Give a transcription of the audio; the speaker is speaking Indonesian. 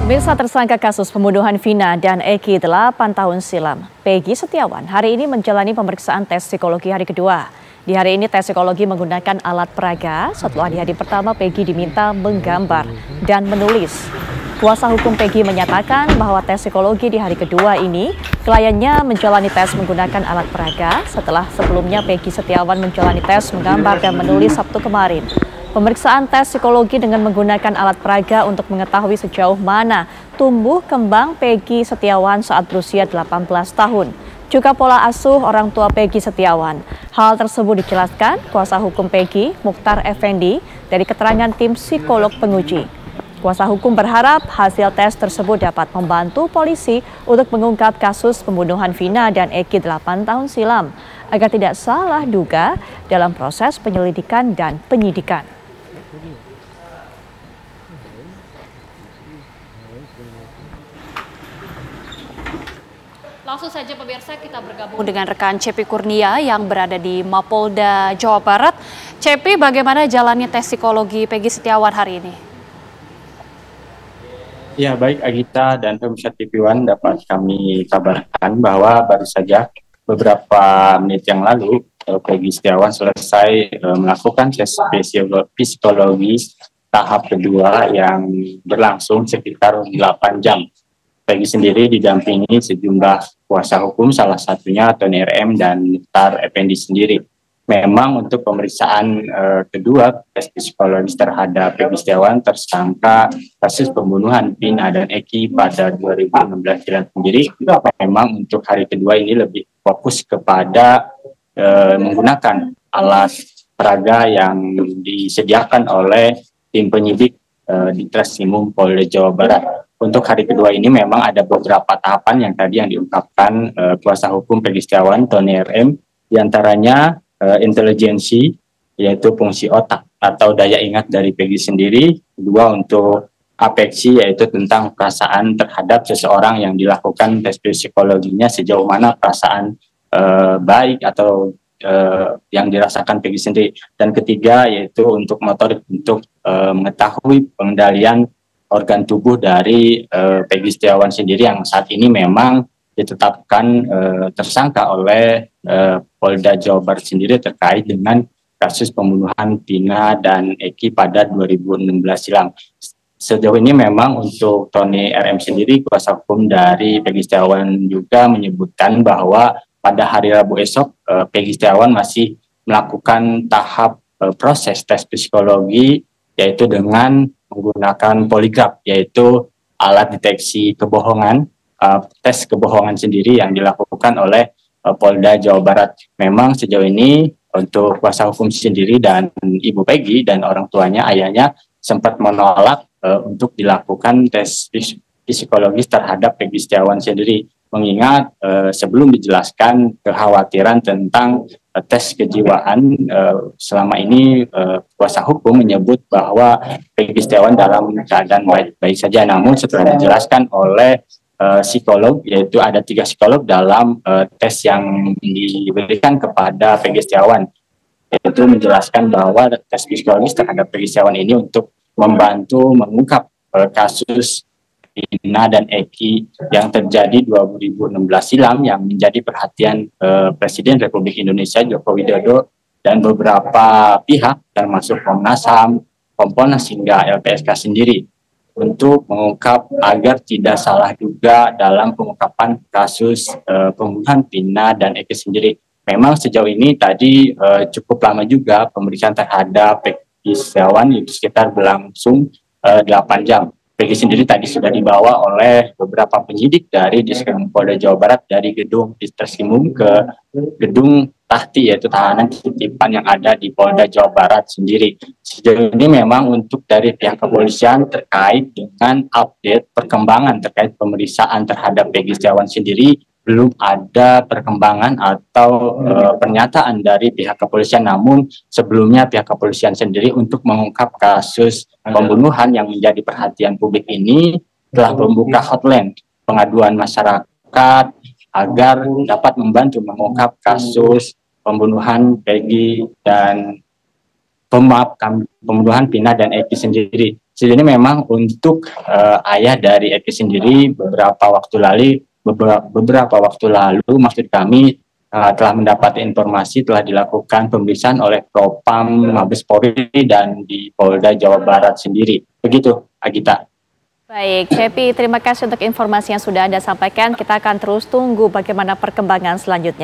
Pemirsa, tersangka kasus pembunuhan Vina dan Eki 8 tahun silam, Peggy Setiawan, hari ini menjalani pemeriksaan tes psikologi hari kedua. Di hari ini tes psikologi menggunakan alat peraga. Setelah di hari pertama Peggy diminta menggambar dan menulis. Kuasa hukum Peggy menyatakan bahwa tes psikologi di hari kedua ini kliennya menjalani tes menggunakan alat peraga setelah sebelumnya Peggy Setiawan menjalani tes menggambar dan menulis Sabtu kemarin. Pemeriksaan tes psikologi dengan menggunakan alat peraga untuk mengetahui sejauh mana tumbuh kembang Peggy Setiawan saat berusia 18 tahun. Juga pola asuh orang tua Peggy Setiawan. Hal tersebut dijelaskan kuasa hukum Peggy, Mukhtar Effendi, dari keterangan tim psikolog penguji. Kuasa hukum berharap hasil tes tersebut dapat membantu polisi untuk mengungkap kasus pembunuhan Vina dan Eki 8 tahun silam agar tidak salah duga dalam proses penyelidikan dan penyidikan. Langsung saja pemirsa, kita bergabung dengan rekan Cepi Kurnia yang berada di Mapolda, Jawa Barat. Cepi, bagaimana jalannya tes psikologi Peggy Setiawan hari ini? Ya, baik Agita dan pemirsa TV One, dapat kami kabarkan bahwa baru saja beberapa menit yang lalu Peggy Setiawan selesai melakukan tes psikologi tahap kedua yang berlangsung sekitar 8 jam. Peggy sendiri didampingi sejumlah kuasa hukum, salah satunya Tony RM dan Mukhtar Effendi sendiri. Memang untuk pemeriksaan kedua tes psikologis terhadap Peggy Setiawan, tersangka kasus pembunuhan Vina dan Eki pada 2016 silam sendiri, memang untuk hari kedua ini lebih fokus kepada menggunakan alat peraga yang disediakan oleh tim penyidik di Treskrimum Polda Jawa Barat. Untuk hari kedua ini memang ada beberapa tahapan yang tadi yang diungkapkan kuasa hukum Peggy Setiawan, Tony RM, diantaranya intelijensi, yaitu fungsi otak atau daya ingat dari Peggy sendiri. Kedua, untuk afeksi, yaitu tentang perasaan terhadap seseorang yang dilakukan tes psikologinya, sejauh mana perasaan baik atau yang dirasakan Peggy sendiri. Dan ketiga, yaitu untuk motorik, untuk mengetahui pengendalian organ tubuh dari Peggy Setiawan sendiri yang saat ini memang ditetapkan tersangka oleh Polda Jawa Barat sendiri terkait dengan kasus pembunuhan Vina dan Eki pada 2016 silam. Sejauh ini memang untuk Tony RM sendiri, kuasa hukum dari Peggy Setiawan, juga menyebutkan bahwa pada hari Rabu esok Peggy Setiawan masih melakukan tahap proses tes psikologi, yaitu dengan menggunakan poligraf, yaitu alat deteksi kebohongan, tes kebohongan sendiri yang dilakukan oleh Polda Jawa Barat. Memang sejauh ini untuk kuasa hukum sendiri dan Ibu Peggy dan orang tuanya, ayahnya, sempat menolak untuk dilakukan tes psikologis terhadap Peggy Setiawan sendiri, mengingat sebelum dijelaskan kekhawatiran tentang tes kejiwaan, selama ini kuasa hukum menyebut bahwa Peggy Setiawan dalam keadaan baik-baik saja. Namun setelah dijelaskan oleh psikolog, yaitu ada 3 psikolog dalam tes yang diberikan kepada Peggy Setiawan, yaitu menjelaskan bahwa tes psikologis terhadap Peggy Setiawan ini untuk membantu mengungkap kasus Vina dan Eki yang terjadi 2016 silam, yang menjadi perhatian Presiden Republik Indonesia Joko Widodo dan beberapa pihak termasuk Komnas HAM, Kompolnas hingga LPSK sendiri, untuk mengungkap agar tidak salah juga dalam pengungkapan kasus pembunuhan Vina dan Eki sendiri. Memang sejauh ini tadi cukup lama juga pemeriksaan terhadap Peggy Setiawan, itu sekitar berlangsung 8 jam. Peggy sendiri tadi sudah dibawa oleh beberapa penyidik dari Diskrim Polda Jawa Barat dari gedung Treskrimum ke gedung Tahti, yaitu tahanan titipan yang ada di Polda Jawa Barat sendiri. Sejauh ini memang untuk dari pihak kepolisian terkait dengan update perkembangan terkait pemeriksaan terhadap Peggy Setiawan sendiri, belum ada perkembangan atau pernyataan dari pihak kepolisian. Namun sebelumnya pihak kepolisian sendiri untuk mengungkap kasus pembunuhan yang menjadi perhatian publik ini telah membuka hotline pengaduan masyarakat agar dapat membantu mengungkap kasus pembunuhan Peggy dan pembunuhan Vina dan Eki sendiri. Sejauh ini memang untuk ayah dari Eki sendiri beberapa waktu lalu maksud kami telah mendapat informasi telah dilakukan pemeriksaan oleh Propam Mabes Polri dan di Polda Jawa Barat sendiri. Begitu, Agita. Baik, Cepi, terima kasih untuk informasi yang sudah Anda sampaikan. Kita akan terus tunggu bagaimana perkembangan selanjutnya.